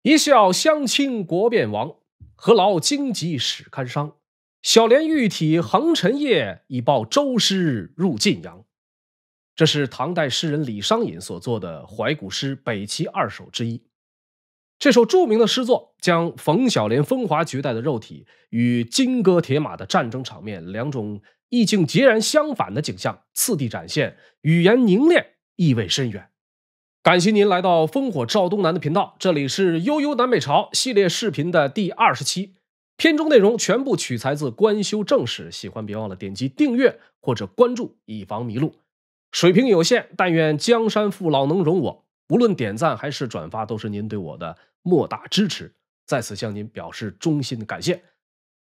一笑相亲国变亡，何劳荆棘始堪伤。小莲玉体横陈夜，以报周师入晋阳。这是唐代诗人李商隐所作的怀古诗《北齐二首》之一。这首著名的诗作将冯小莲风华绝代的肉体与金戈铁马的战争场面两种意境截然相反的景象次第展现，语言凝练，意味深远。感谢您来到烽火赵东南的频道，这里是悠悠南北朝系列视频的第20期，片中内容全部取材自官修正史，喜欢别忘了点击订阅或者关注，以防迷路。水平有限，但愿江山父老能容我，无论点赞还是转发，都是您对我的莫大支持，在此向您表示衷心的感谢。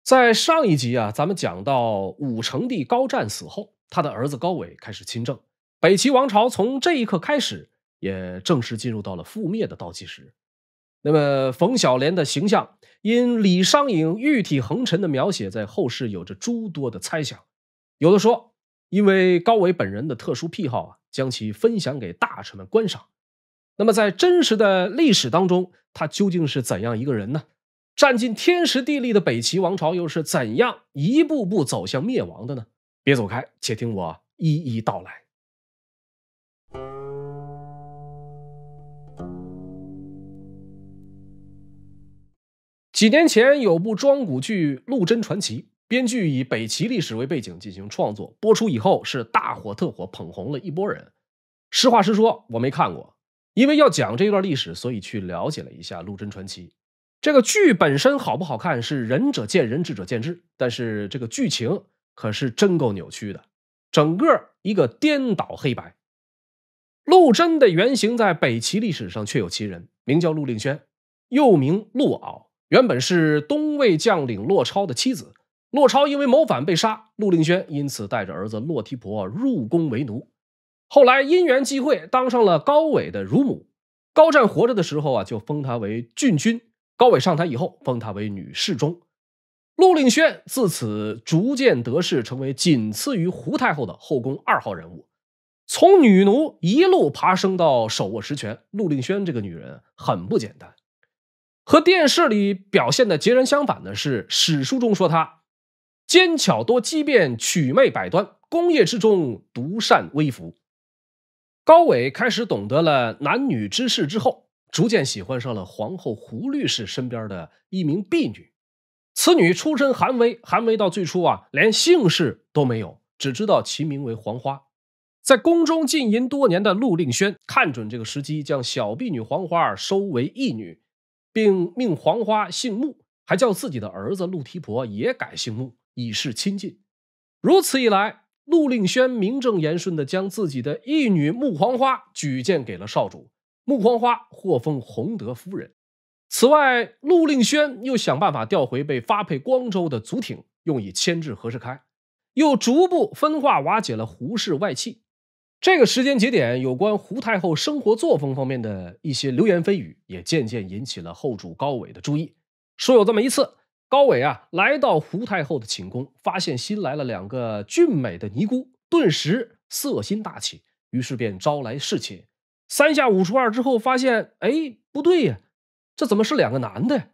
在上一集咱们讲到武成帝高湛死后，他的儿子高纬开始亲政，北齐王朝从这一刻开始也正式进入到了覆灭的倒计时。那么冯小莲的形象因李商隐玉体横陈的描写，在后世有着诸多的猜想。有的说因为高纬本人的特殊癖好将其分享给大臣们观赏。那么在真实的历史当中，他究竟是怎样一个人呢？占尽天时地利的北齐王朝又是怎样一步步走向灭亡的呢？别走开，且听我一一道来。几年前有部庄古剧《陆贞传奇》，编剧以北齐历史为背景进行创作，播出以后是大火特火，捧红了一波人。实话实说，我没看过，因为要讲这段历史，所以去了解了一下《陆贞传奇》。这个剧本身好不好看是仁者见仁，智者见智，但是这个剧情可是真够扭曲的，整个一个颠倒黑白。陆贞的原型在北齐历史上确有其人，名叫陆令轩，又名陆媪，原本是东魏将领骆超的妻子。骆超因为谋反被杀，陆令轩因此带着儿子骆提婆入宫为奴。后来因缘际会当上了高纬的乳母。高湛活着的时候就封他为郡君，高纬上台以后封他为女侍中。陆令轩自此逐渐得势，成为仅次于胡太后的后宫2号人物。从女奴一路爬升到手握实权，陆令轩这个女人很不简单。和电视里表现的截然相反的是，史书中说她奸巧多机变，曲媚百端，功业之中独善微服。高纬开始懂得了男女之事之后，逐渐喜欢上了皇后胡律师身边的一名婢女。此女出身寒微，寒微到最初连姓氏都没有，只知道其名为黄花。在宫中浸淫多年的陆令轩看准这个时机，将小婢女黄花收为义女，并命黄花姓穆，还叫自己的儿子陆提婆也改姓穆，以示亲近。如此一来，陆令轩名正言顺地将自己的义女穆黄花举荐给了少主，穆黄花获封弘德夫人。此外，陆令轩又想办法调回被发配光州的祖挺，用以牵制何世开，又逐步分化瓦解了胡氏外戚。这个时间节点，有关胡太后生活作风方面的一些流言蜚语也渐渐引起了后主高纬的注意。说有这么一次，高纬来到胡太后的寝宫，发现新来了2个俊美的尼姑，顿时色心大起，于是便招来侍妾。3下5除2之后，发现不对呀，这怎么是2个男的？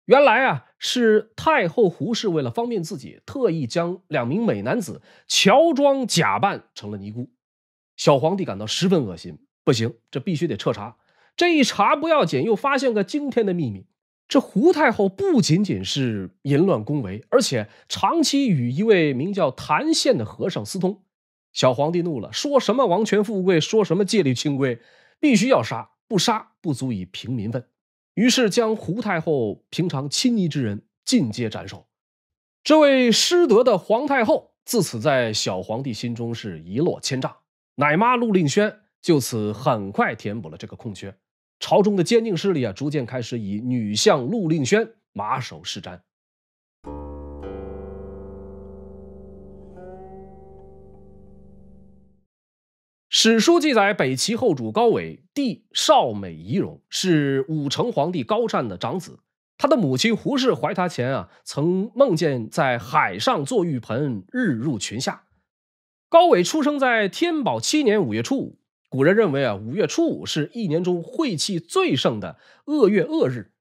原来是太后胡氏为了方便自己，特意将2名美男子乔装假扮成了尼姑。小皇帝感到十分恶心，不行，这必须得彻查。这一查不要紧，又发现个惊天的秘密。这胡太后不仅仅是淫乱宫闱，而且长期与一位名叫谭宪的和尚私通。小皇帝怒了，说什么王权富贵，说什么戒律清规，必须要杀，不杀不足以平民愤。于是将胡太后平常亲昵之人尽皆斩首。这位失德的皇太后自此在小皇帝心中是一落千丈，奶妈陆令轩就此很快填补了这个空缺。朝中的奸佞势力逐渐开始以女相陆令轩马首是瞻。史书记载，北齐后主高纬弟少美仪容，是武成皇帝高湛的长子。他的母亲胡氏怀他前曾梦见在海上坐浴盆，日入群下。高纬出生在天宝7年5月初5，古人认为啊，5月初5是一年中晦气最盛的恶月恶日。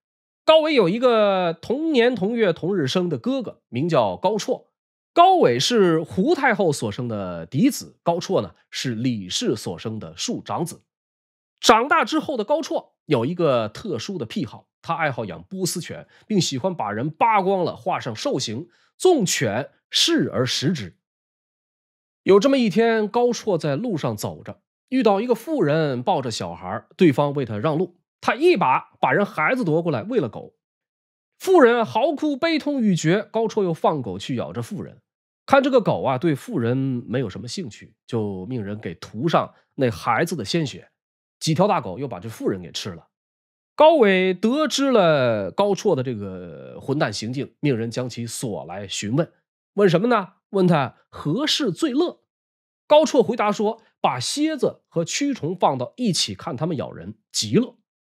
高纬有一个同年同月同日生的哥哥，名叫高绰。高纬是胡太后所生的嫡子，高绰呢是李氏所生的庶长子。长大之后的高绰有一个特殊的癖好，他爱好养波斯犬，并喜欢把人扒光了画上兽形，纵犬视而食之。有这么一天，高绰在路上走着，遇到一个妇人抱着小孩，对方为他让路，他一把人孩子夺过来喂了狗。妇人嚎哭悲痛欲绝，高绰又放狗去咬着妇人。看这个狗啊对妇人没有什么兴趣，就命人给涂上那孩子的鲜血。几条大狗又把这妇人给吃了。高纬得知了高绰的这个混蛋行径，命人将其锁来询问。问什么呢？问他何事最乐。高绰回答说，把蝎子和蛆虫放到一起看它们咬人，极乐。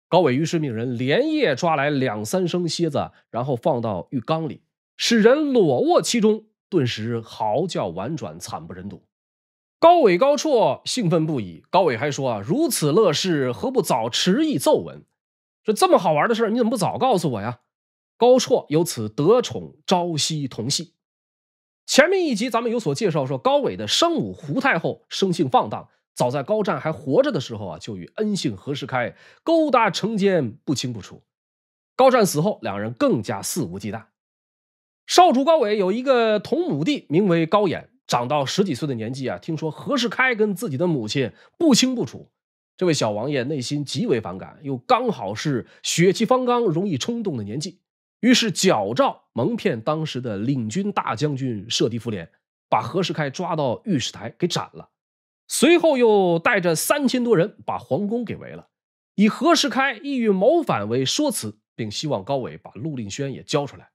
高纬于是命人连夜抓来2、3升蝎子，然后放到浴缸里，使人裸卧其中，顿时嚎叫婉转，惨不忍睹。高纬、高绰兴奋不已。高纬还说啊，如此乐事，何不早迟议奏闻？说这么好玩的事，你怎么不早告诉我呀？高绰由此得宠，朝夕同系。前面一集咱们有所介绍说，高纬的生母胡太后生性放荡，早在高湛还活着的时候啊，就与恩姓何世开勾搭成奸，不清不楚。高湛死后，两人更加肆无忌惮。少主高纬有一个同母弟，名为高衍，长到10几岁的年纪啊，听说何世开跟自己的母亲不清不楚，这位小王爷内心极为反感，又刚好是血气方刚、容易冲动的年纪，于是矫诏蒙骗当时的领军大将军舍弟夫连，把何世开抓到御史台给斩了。随后又带着3000多人把皇宫给围了，以何世开意欲谋反为说辞，并希望高纬把陆令轩也交出来。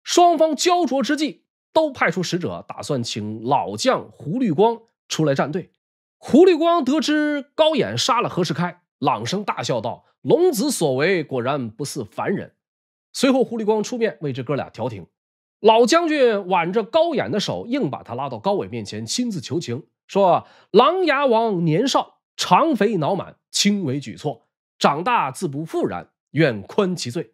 双方焦灼之际，都派出使者，打算请老将胡律光出来站队。胡律光得知高衍杀了何世开，朗声大笑道：“龙子所为果然不似凡人。”随后胡律光出面为这哥俩调停。老将军挽着高衍的手，硬把他拉到高纬面前，亲自求情，说：“琅琊王年少，肠肥脑满，轻微举措，长大自不复然，愿宽其罪。”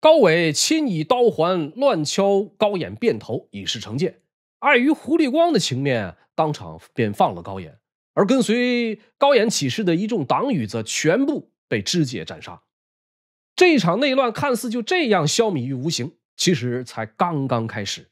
高纬亲以刀环乱敲高衍便头，以示惩戒。碍于胡律光的情面，当场便放了高衍，而跟随高衍起事的一众党羽则全部被肢解斩杀。这一场内乱看似就这样消弭于无形，其实才刚刚开始。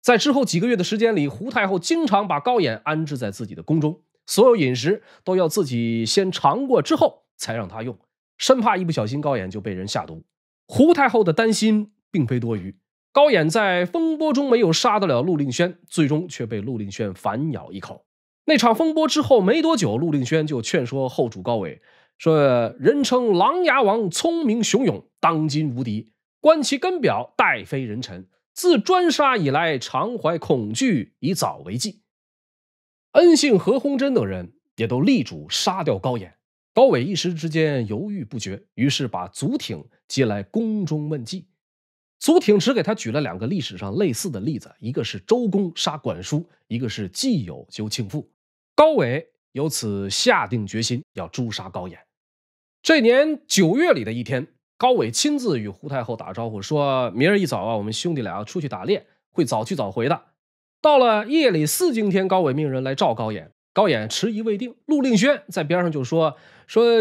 在之后几个月的时间里，胡太后经常把高衍安置在自己的宫中，所有饮食都要自己先尝过之后才让他用，生怕一不小心高衍就被人下毒。胡太后的担心并非多余，高衍在风波中没有杀得了陆令轩，最终却被陆令轩反咬一口。那场风波之后没多久，陆令轩就劝说后主高纬说：“人称琅琊王，聪明雄勇，当今无敌，观其根表，殆非人臣。自专杀以来，常怀恐惧，以早为计。”恩姓何鸿禛等人也都力主杀掉高衍。高纬一时之间犹豫不决，于是把祖挺接来宫中问计。祖挺只给他举了2个历史上类似的例子，一个是周公杀管叔，一个是季友救庆父。高纬由此下定决心要诛杀高衍。这年9月里的一天，高纬亲自与胡太后打招呼，说明儿一早啊，我们兄弟俩要出去打猎，会早去早回的。到了夜里4更天，高纬命人来召高衍，高衍迟疑未定。陆令轩在边上就说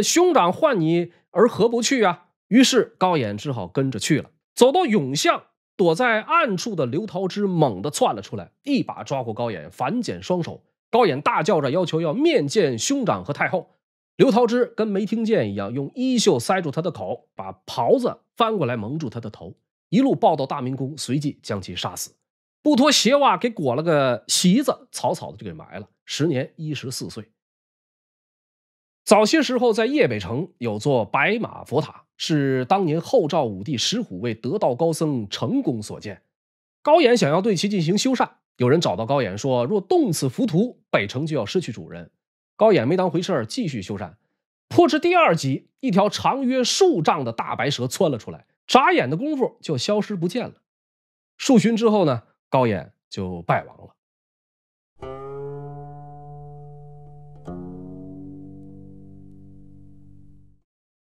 兄长唤你而何不去啊？于是高衍只好跟着去了。走到永巷，躲在暗处的刘桃枝猛地窜了出来，一把抓过高衍，反剪双手。高衍大叫着要求要面见兄长和太后。刘桃枝跟没听见一样，用衣袖塞住他的口，把袍子翻过来蒙住他的头，一路抱到大明宫，随即将其杀死。不脱鞋袜给裹了个席子，草草的就给埋了，时年14岁。早些时候在邺北城有座白马佛塔，是当年后赵武帝石虎为得道高僧成功所建。高衍想要对其进行修缮，有人找到高衍说，若动此浮屠，北城就要失去主人。高衍没当回事，继续修缮。颇至第2集，一条长约数丈的大白蛇窜了出来，眨眼的功夫就消失不见了。数旬之后呢，高衍就败亡了。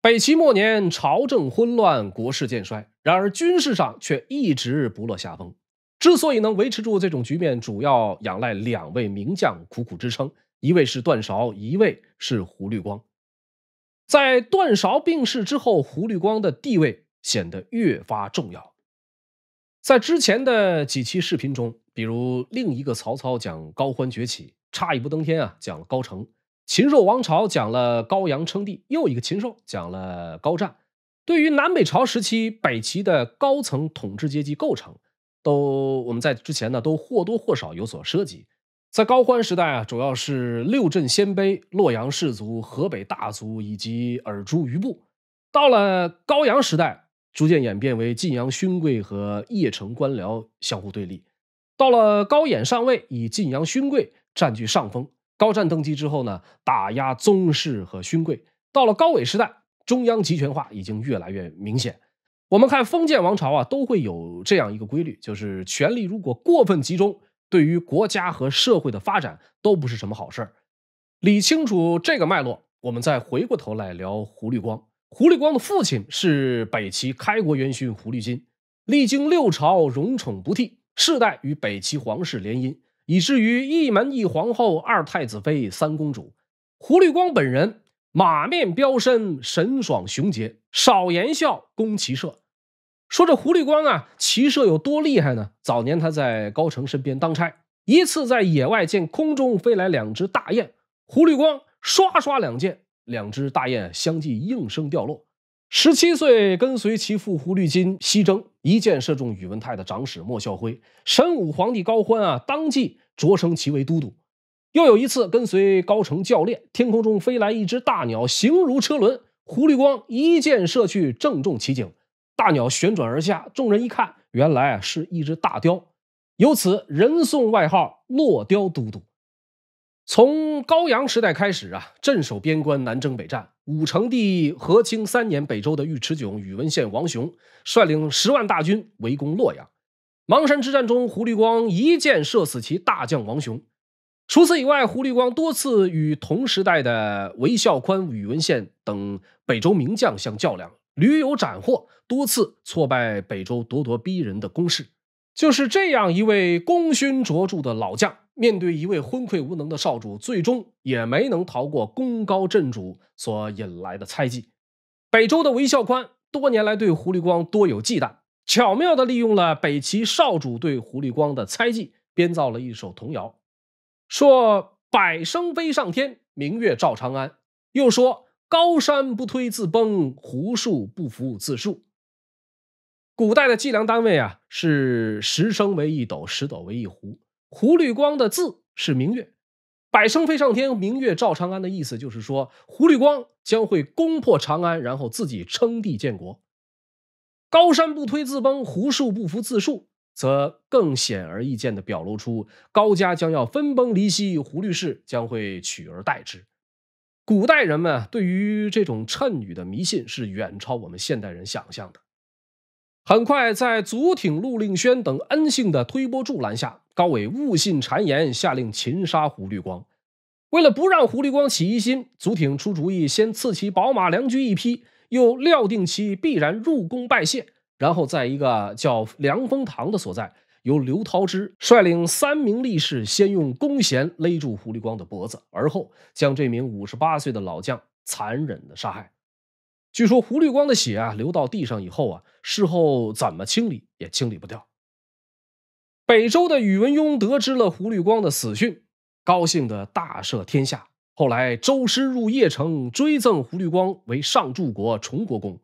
北齐末年，朝政混乱，国势渐衰，然而军事上却一直不落下风。之所以能维持住这种局面，主要仰赖2位名将苦苦支撑，一位是段韶，一位是胡律光。在段韶病逝之后，胡律光的地位显得越发重要。在之前的几期视频中，比如另一个曹操讲高欢崛起，差一步登天讲了高澄，禽兽王朝讲了高阳称帝，又一个禽兽讲了高湛。对于南北朝时期北齐的高层统治阶级构成，我们在之前都或多或少有所涉及。在高欢时代主要是六镇鲜卑、洛阳士族、河北大族以及尔朱余部。到了高阳时代，逐渐演变为晋阳勋贵和邺城官僚相互对立。到了高演上位，以晋阳勋贵占据上风。高湛登基之后呢，打压宗室和勋贵。到了高纬时代，中央集权化已经越来越明显。我们看封建王朝都会有这样一个规律，就是权力如果过分集中，对于国家和社会的发展都不是什么好事儿。理清楚这个脉络，我们再回过头来聊胡律光。胡律光的父亲是北齐开国元勋胡律金，历经6朝，荣宠不替，世代与北齐皇室联姻，以至于一门一皇后、2太子妃、3公主。胡律光本人马面标身，神爽雄杰，少言笑，攻骑射。说这胡律光骑射有多厉害呢？早年他在高澄身边当差，一次在野外见空中飞来2只大雁，胡律光刷刷2箭，2只大雁相继应声掉落。17岁跟随其父胡律金西征，一箭射中宇文泰的长史莫孝辉，神武皇帝高欢当即擢升其为都督。又有一次跟随高澄教练，天空中飞来一只大鸟，形如车轮，胡律光一箭射去，正中其颈，大鸟旋转而下，众人一看，原来是一只大雕，由此人送外号落雕都督。从高阳时代开始镇守边关，南征北战。武成帝和清3年北周的尉迟迥、宇文宪王雄率领10万大军围攻洛阳。邙山之战中，胡律光一箭射死其大将王雄。除此以外，胡律光多次与同时代的韦孝宽、宇文宪等北周名将相较量，屡有斩获，多次挫败北周咄咄逼人的攻势。就是这样一位功勋卓著的老将，面对一位昏聩无能的少主，最终也没能逃过功高震主所引来的猜忌。北周的韦孝宽多年来对胡律光多有忌惮，巧妙地利用了北齐少主对胡律光的猜忌，编造了一首童谣，说百声飞上天，明月照长安，又说高山不推自崩，胡树不服自树。古代的计量单位是10升为1斗，10斗为1壶。胡律光的字是明月，百声飞上天，明月照长安的意思就是说，胡律光将会攻破长安，然后自己称帝建国。高山不推自崩，胡树不服自树，则更显而易见地表露出高家将要分崩离析，胡律氏将会取而代之。古代人们对于这种谶语的迷信是远超我们现代人想象的。很快，在祖挺、陆令轩等恩信的推波助澜下，高纬误信谗言，下令擒杀胡律光。为了不让胡律光起疑心，祖挺出主意，先赐其宝马良驹1匹，又料定其必然入宫拜谢，然后在一个叫凉风堂的所在，由刘涛之率领3名力士，先用弓弦勒住胡律光的脖子，而后将这名58岁的老将残忍的杀害。据说胡律光的血流到地上以后事后怎么清理也清理不掉。北周的宇文邕得知了胡律光的死讯，高兴的大赦天下。后来周师入邺城，追赠胡律光为上柱国、崇国公。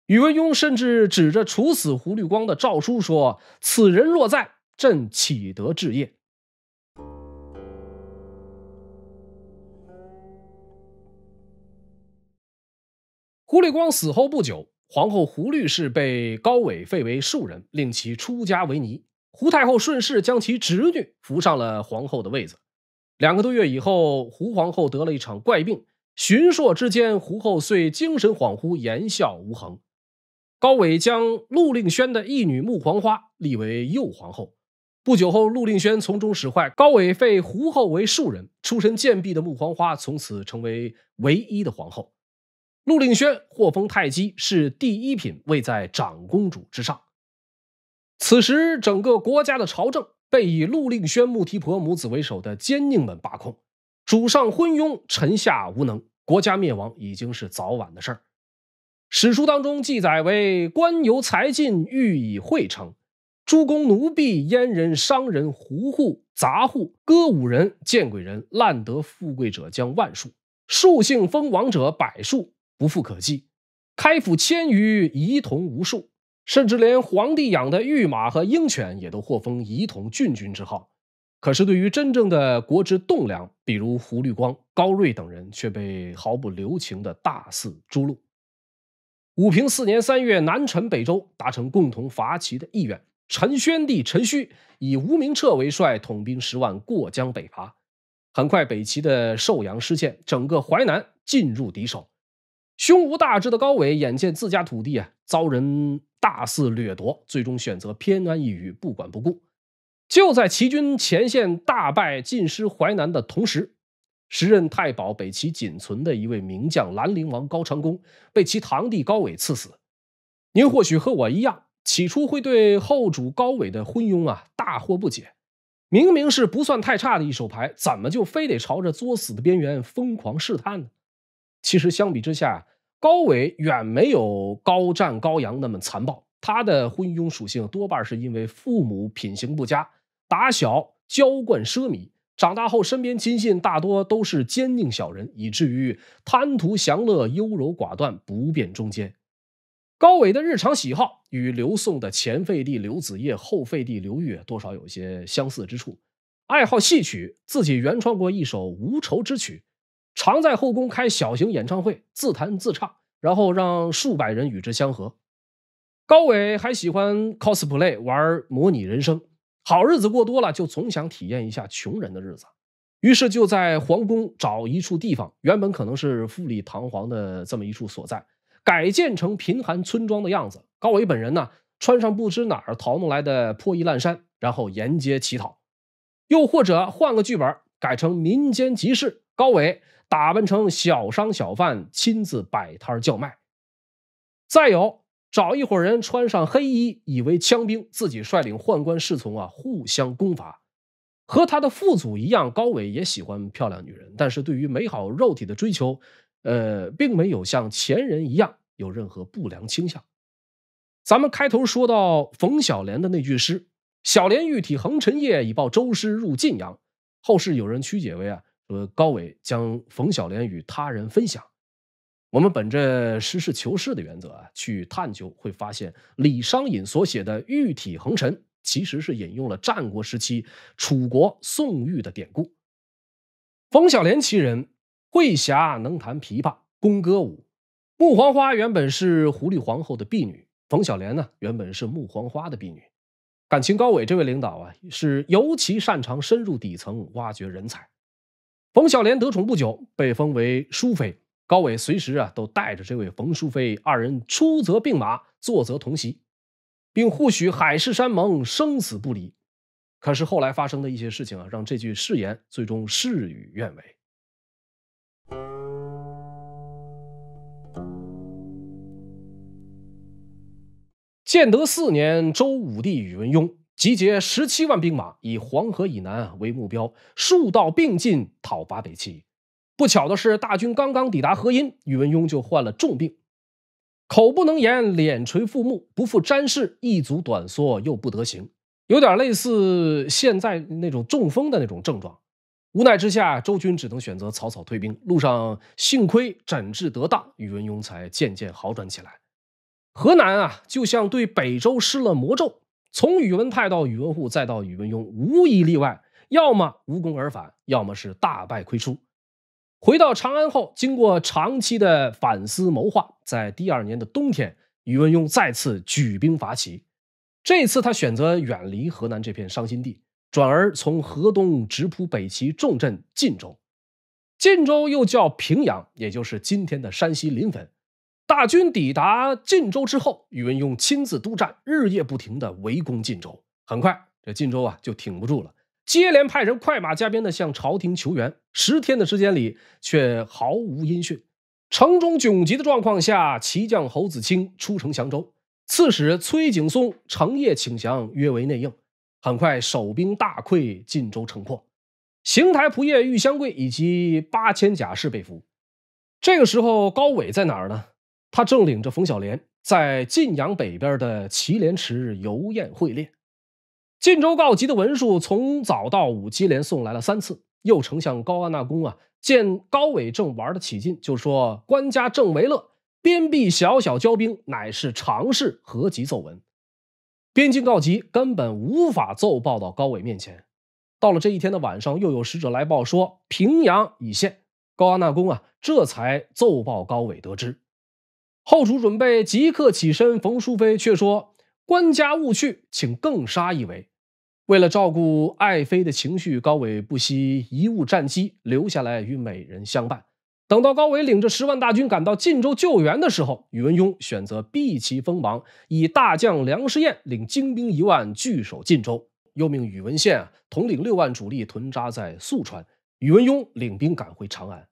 宇文邕甚至指着处死胡律光的诏书说：“此人若在，朕岂得治业？”胡律光死后不久，皇后胡律氏被高纬废为庶人，令其出家为尼。胡太后顺势将其侄女扶上了皇后的位子。2个多月以后，胡皇后得了一场怪病，旬朔之间，胡后遂精神恍惚，言笑无恒。高纬将陆令轩的义女穆黄花立为右皇后。不久后，陆令轩从中使坏，高纬废胡后为庶人，出身贱婢的穆黄花从此成为唯一的皇后。陆令轩获封太姬，是第一品位在长公主之上。此时整个国家的朝政被以陆令轩、穆提婆母子为首的奸佞们把控，主上昏庸，臣下无能，国家灭亡已经是早晚的事儿。史书当中记载为官由财尽，欲以会成，诸公奴婢阉人商人胡户杂户歌舞人见鬼人滥得富贵者将万数，数姓封王者百数，不复可计，开府千余，仪同无数，甚至连皇帝养的御马和鹰犬也都获封仪同郡君之号。可是对于真正的国之栋梁，比如胡律光、高睿等人，却被毫不留情的大肆诛戮。武平4年3月，南陈北周达成共同伐齐的意愿，陈宣帝陈顼以吴明彻为帅，统兵10万过江北伐。很快北齐的寿阳失陷，整个淮南进入敌手。胸无大志的高纬眼见自家土地遭人大肆掠夺，最终选择偏安一隅，不管不顾。就在齐军前线大败尽失淮南的同时，时任太保北齐仅存的一位名将兰陵王高长恭被其堂弟高纬赐死。您或许和我一样，起初会对后主高纬的昏庸大惑不解，明明是不算太差的一手牌，怎么就非得朝着作死的边缘疯狂试探呢？其实相比之下，高纬远没有高湛高阳那么残暴，他的昏庸属性多半是因为父母品行不佳，打小娇惯奢靡，长大后身边亲信大多都是奸佞小人，以至于贪图享乐，优柔寡断，不辨忠奸。高纬的日常喜好与刘宋的前废帝刘子业、后废帝刘裕多少有些相似之处，爱好戏曲，自己原创过一首无愁之曲，常在后宫开小型演唱会，自弹自唱，然后让数百人与之相合。高纬还喜欢 cosplay 玩模拟人生，好日子过多了，就总想体验一下穷人的日子，于是就在皇宫找一处地方，原本可能是富丽堂皇的这么一处所在，改建成贫寒村庄的样子。高纬本人呢，穿上不知哪儿淘弄来的破衣烂衫，然后沿街乞讨。又或者换个剧本，改成民间集市，高纬打扮成小商小贩，亲自摆摊叫卖。再有找一伙人穿上黑衣，以为枪兵，自己率领宦官侍从互相攻伐。和他的父祖一样，高纬也喜欢漂亮女人，但是对于美好肉体的追求并没有像前人一样有任何不良倾向。咱们开头说到冯小莲的那句诗，小莲玉体横陈夜，以报周师入晋阳，后世有人曲解为说高纬将冯小莲与他人分享。我们本着实事求是的原则去探究，会发现李商隐所写的玉体横陈其实是引用了战国时期楚国宋玉的典故。冯小莲其人，慧侠，能弹琵琶，工歌舞。穆黄花原本是胡律皇后的婢女，冯小莲呢原本是穆黄花的婢女。感情高纬这位领导是尤其擅长深入底层挖掘人才。冯小莲得宠不久，被封为淑妃。高纬随时都带着这位冯淑妃，二人出则并马，坐则同席，并互许海誓山盟，生死不离。可是后来发生的一些事情让这句誓言最终事与愿违。建德4年，周武帝宇文邕集结17万兵马，以黄河以南为目标，数道并进，讨伐北齐。不巧的是，大军刚刚抵达河阴，宇文邕就患了重病，口不能言，脸垂覆目，不复沾事，一足短缩，又不得行，有点类似现在那种中风的那种症状。无奈之下，周军只能选择草草退兵。路上幸亏诊治得当，宇文邕才渐渐好转起来。河南就像对北周施了魔咒，从宇文泰到宇文护再到宇文邕，无一例外，要么无功而返，要么是大败亏出。回到长安后，经过长期的反思谋划，在第2年的冬天，宇文邕再次举兵伐齐。这次他选择远离河南这片伤心地，转而从河东直扑北齐重镇晋州。晋州又叫平阳，也就是今天的山西临汾。大军抵达晋州之后，宇文邕亲自督战，日夜不停地围攻晋州。很快这晋州就挺不住了，接连派人快马加鞭地向朝廷求援，10天的时间里却毫无音讯。城中窘急的状况下，骑将侯子清出城降州，刺史崔景松乘夜请降，约为内应。很快守兵大溃，晋州城破，邢台仆射玉相贵以及8000甲士被俘。这个时候高纬在哪儿呢？他正领着冯小莲在晋阳北边的祁连池游宴会猎。晋州告急的文书从早到午接连送来了3次。右丞相高安纳公见高纬正玩得起劲，就说官家正为乐，边壁小小交兵乃是常事，何急奏闻？边境告急，根本无法奏报到高纬面前。到了这一天的晚上，又有使者来报说平阳已陷。高安纳公这才奏报高纬得知。后主准备即刻起身，冯淑妃却说官家勿去，请更杀一围。为了照顾爱妃的情绪，高纬不惜贻误战机，留下来与美人相伴。等到高纬领着10万大军赶到晋州救援的时候，宇文邕选择避其锋芒，以大将梁师彦领精兵1万据守晋州，又命宇文宪统领6万主力屯扎在宿川，宇文邕领兵赶回长安。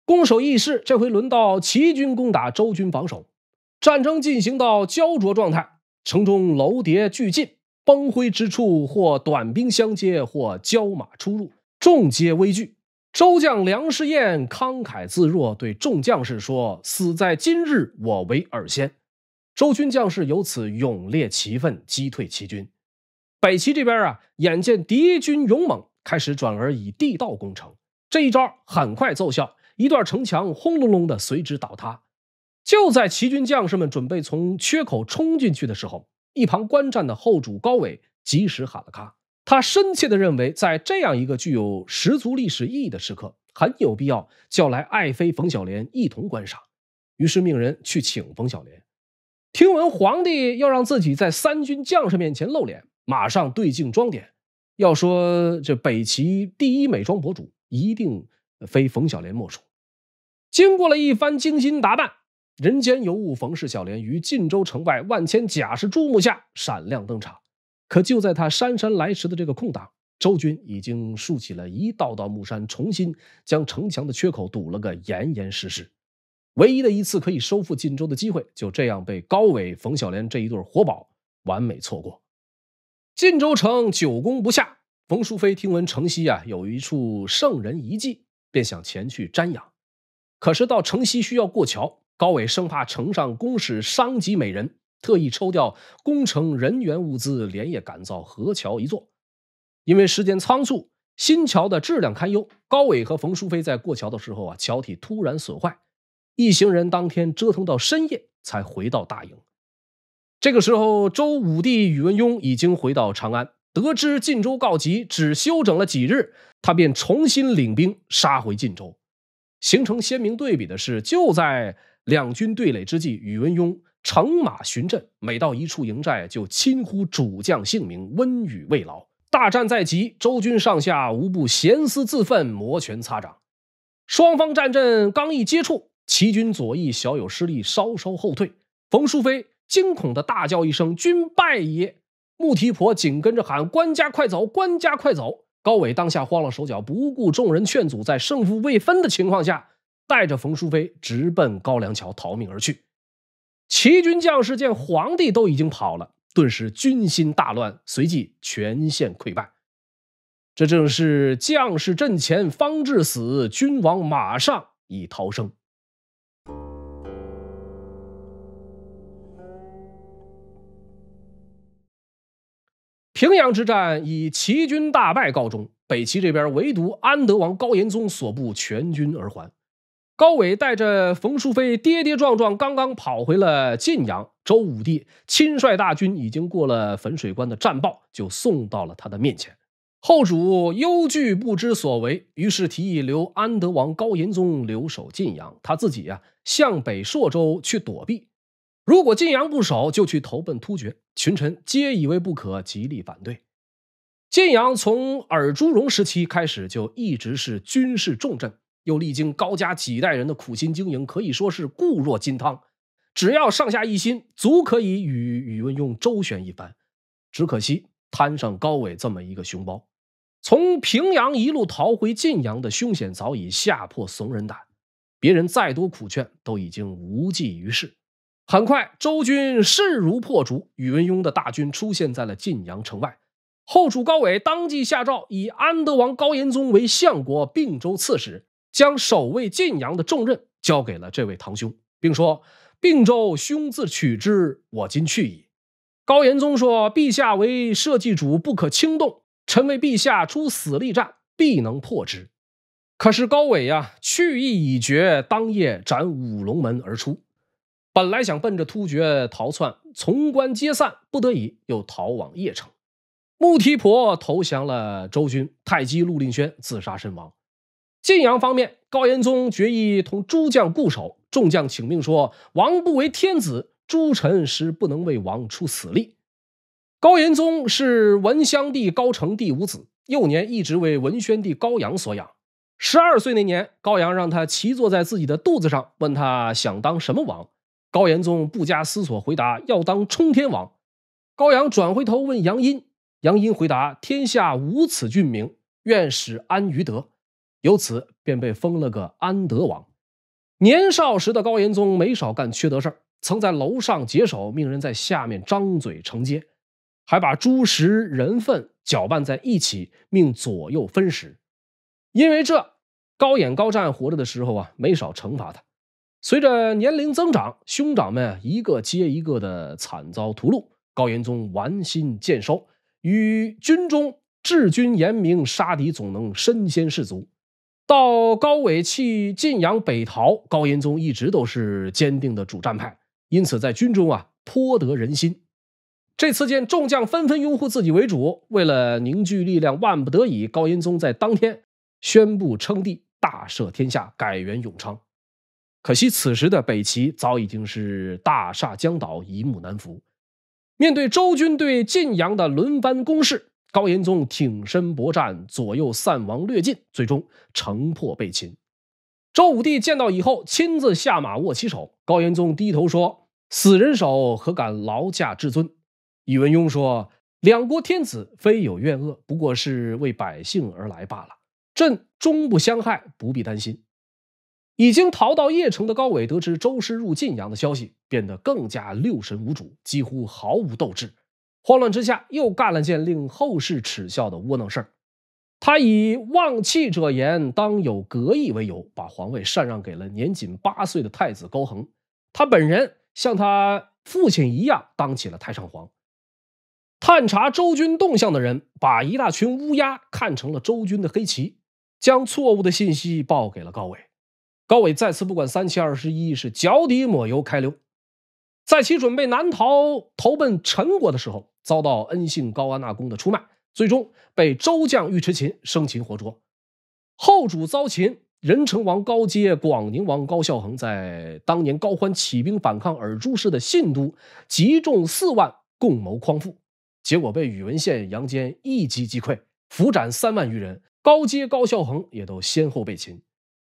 攻守易势，这回轮到齐军攻打周军防守。战争进行到焦灼状态，城中楼叠俱进，崩灰之处或短兵相接，或骄马出入，众皆危惧。周将梁师彦慷慨自若，对众将士说：“死在今日，我为尔先。”周军将士由此勇烈其奋，击退齐军。北齐这边眼见敌军勇猛，开始转而以地道攻城。这一招很快奏效，一段城墙轰隆隆的随之倒塌。就在齐军将士们准备从缺口冲进去的时候，一旁观战的后主高纬及时喊了卡。他深切地认为，在这样一个具有十足历史意义的时刻，很有必要叫来爱妃冯小莲一同观赏。于是命人去请冯小莲。听闻皇帝要让自己在3军将士面前露脸，马上对镜装点。要说这北齐第一美妆博主，一定非冯小莲莫属。经过了一番精心打扮，人间尤物冯氏小莲于晋州城外万千甲士注目下闪亮登场。可就在他姗姗来迟的这个空档，周军已经竖起了一道道木山，重新将城墙的缺口堵了个严严实实。唯一的一次可以收复晋州的机会，就这样被高纬、冯小莲这一对活宝完美错过。晋州城久攻不下，冯淑妃听闻城西有一处圣人遗迹，便想前去瞻仰。可是到城西需要过桥，高纬生怕城上工事伤及美人，特意抽调工程人员物资，连夜赶造河桥一座。因为时间仓促，新桥的质量堪忧，高纬和冯淑妃在过桥的时候桥体突然损坏，一行人当天折腾到深夜才回到大营。这个时候，周武帝宇文邕已经回到长安，得知晋州告急，只休整了几日，他便重新领兵杀回晋州。形成鲜明对比的是，就在两军对垒之际，宇文邕乘马巡阵，每到一处营寨就亲呼主将姓名，温语慰劳。大战在即，周军上下无不咸思自奋，摩拳擦掌。双方战阵刚一接触，齐军左翼小有失利，稍稍后退。冯淑妃惊恐地大叫一声：“军败也！”穆提婆紧跟着喊：“官家快走，官家快走！”高纬当下慌了手脚，不顾众人劝阻，在胜负未分的情况下，带着冯淑妃直奔高梁桥逃命而去。齐军将士见皇帝都已经跑了，顿时军心大乱，随即全线溃败。这正是将士阵前方至死，君王马上已逃生。平阳之战以齐军大败告终，北齐这边唯独安德王高延宗所部全军而还。高纬带着冯淑妃跌跌撞撞刚刚跑回了晋阳，周武帝亲率大军已经过了汾水关的战报，就送到了他的面前。后主忧惧不知所为，于是提议留安德王高延宗留守晋阳，他自己向北朔州去躲避。如果晋阳不守，就去投奔突厥。群臣皆以为不可，极力反对。晋阳从尔朱荣时期开始就一直是军事重镇，又历经高家几代人的苦心经营，可以说是固若金汤。只要上下一心，足可以与宇文邕周旋一番。只可惜摊上高纬这么一个熊包。从平阳一路逃回晋阳的凶险早已吓破怂人胆。别人再多苦劝都已经无济于事。很快，周军势如破竹，宇文邕的大军出现在了晋阳城外。后主高纬当即下诏，以安德王高延宗为相国、并州刺史，将守卫晋阳的重任交给了这位堂兄，并说：“并州兄自取之，我今去矣。”高延宗说：“陛下为社稷主，不可轻动。臣为陛下出死力战，必能破之。”可是高纬去意已决，当夜斩五龙门而出。本来想奔着突厥逃窜，从官皆散，不得已又逃往邺城。穆提婆投降了周军，太姬陆令轩自杀身亡。晋阳方面，高延宗决意同诸将固守，众将请命说：“王不为天子，诸臣实不能为王出死力。”高延宗是文襄帝高澄第五子，幼年一直为文宣帝高阳所养。12岁那年，高阳让他骑坐在自己的肚子上，问他想当什么王。高延宗不加思索回答要当冲天王。高阳转回头问杨殷，杨殷回答天下无此郡名，愿使安于德，由此便被封了个安德王。年少时的高延宗没少干缺德事儿，曾在楼上解手，命人在下面张嘴承接，还把猪食人粪搅拌在一起，命左右分食。因为这，高演高战活着的时候没少惩罚他。随着年龄增长，兄长们一个接一个的惨遭屠戮，高延宗玩心渐收，于军中治军严明，杀敌总能身先士卒。到高纬弃晋阳北逃，高延宗一直都是坚定的主战派，因此在军中颇得人心。这次见众将纷纷拥护自己为主，为了凝聚力量，万不得已，高延宗在当天宣布称帝，大赦天下，改元永昌。可惜此时的北齐早已经是大厦将倒，一木难扶。面对周军对晋阳的轮番攻势，高延宗挺身搏战，左右散亡略尽，最终城破被擒。周武帝见到以后，亲自下马握其手。高延宗低头说：“死人手，何敢劳驾至尊？”宇文邕说：“两国天子非有怨恶，不过是为百姓而来罢了。朕终不相害，不必担心。”已经逃到邺城的高纬得知周师入晋阳的消息，变得更加六神无主，几乎毫无斗志。慌乱之下，又干了件令后世耻笑的窝囊事儿。他以忘弃者言当有隔义为由，把皇位禅让给了年仅8岁的太子高恒。他本人像他父亲一样当起了太上皇。探查周军动向的人把一大群乌鸦看成了周军的黑旗，将错误的信息报给了高纬。高纬再次不管3七21，是脚底抹油开溜。在其准备南逃投奔陈国的时候，遭到恩信高安纳公的出卖，最终被周将尉迟秦生擒活捉。后主遭擒，仁成王高阶、广宁王高孝恒在当年高欢起兵反抗尔朱氏的信都，集众4万，共谋匡复，结果被宇文宪、杨坚一击击溃，俘斩3万余人。高阶、高孝恒也都先后被擒。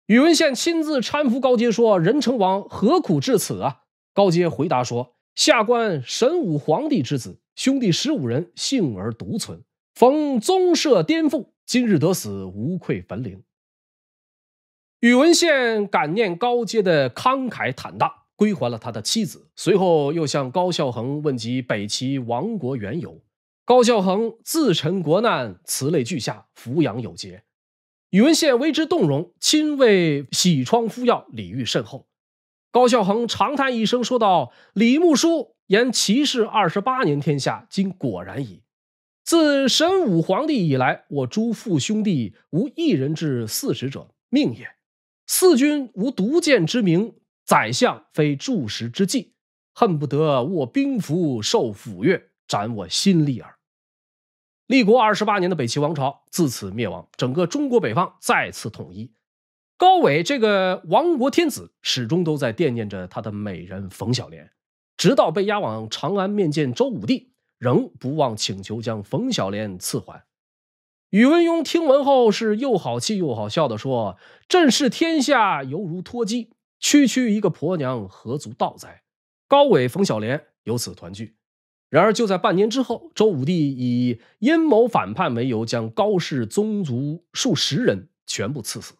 宇文宪亲自搀扶高阶说：“仁成王何苦至此啊？”高阶回答说：“下官神武皇帝之子，兄弟15人幸而独存，逢宗社颠覆，今日得死，无愧坟陵。”宇文宪感念高阶的慷慨坦荡，归还了他的妻子。随后又向高孝恒问及北齐亡国缘由。高孝恒自陈国难，辞泪俱下，抚养有节。宇文宪为之动容，亲为洗疮敷药，礼遇甚厚。高孝恒长叹一声，说道：“李牧书言齐氏28年天下，今果然矣。自神武皇帝以来，我诸父兄弟无一人至40者，命也。四君无独见之名，宰相非柱石之计，恨不得握兵符，受抚越，斩我心力耳。”立国28年的北齐王朝自此灭亡，整个中国北方再次统一。高纬这个亡国天子始终都在惦念着他的美人冯小莲，直到被押往长安面见周武帝，仍不忘请求将冯小莲赐还。宇文邕听闻后是又好气又好笑的说：“朕视天下犹如脱鸡，区区一个婆娘何足道哉？”高纬、冯小莲由此团聚。然而就在半年之后，周武帝以阴谋反叛为由，将高氏宗族数10人全部赐死。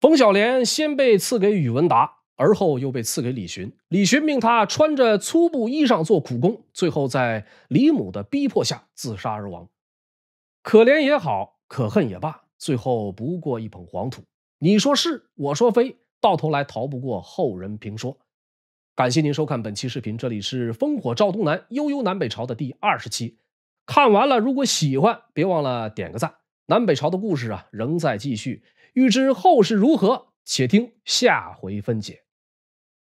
冯小莲先被赐给宇文达，而后又被赐给李寻。李寻命他穿着粗布衣裳做苦工，最后在李母的逼迫下自杀而亡。可怜也好，可恨也罢，最后不过一捧黄土。你说是，我说非，到头来逃不过后人评说。感谢您收看本期视频，这里是烽火照东南，悠悠南北朝的第20期。看完了，如果喜欢，别忘了点个赞。南北朝的故事仍在继续，欲知后事如何，且听下回分解。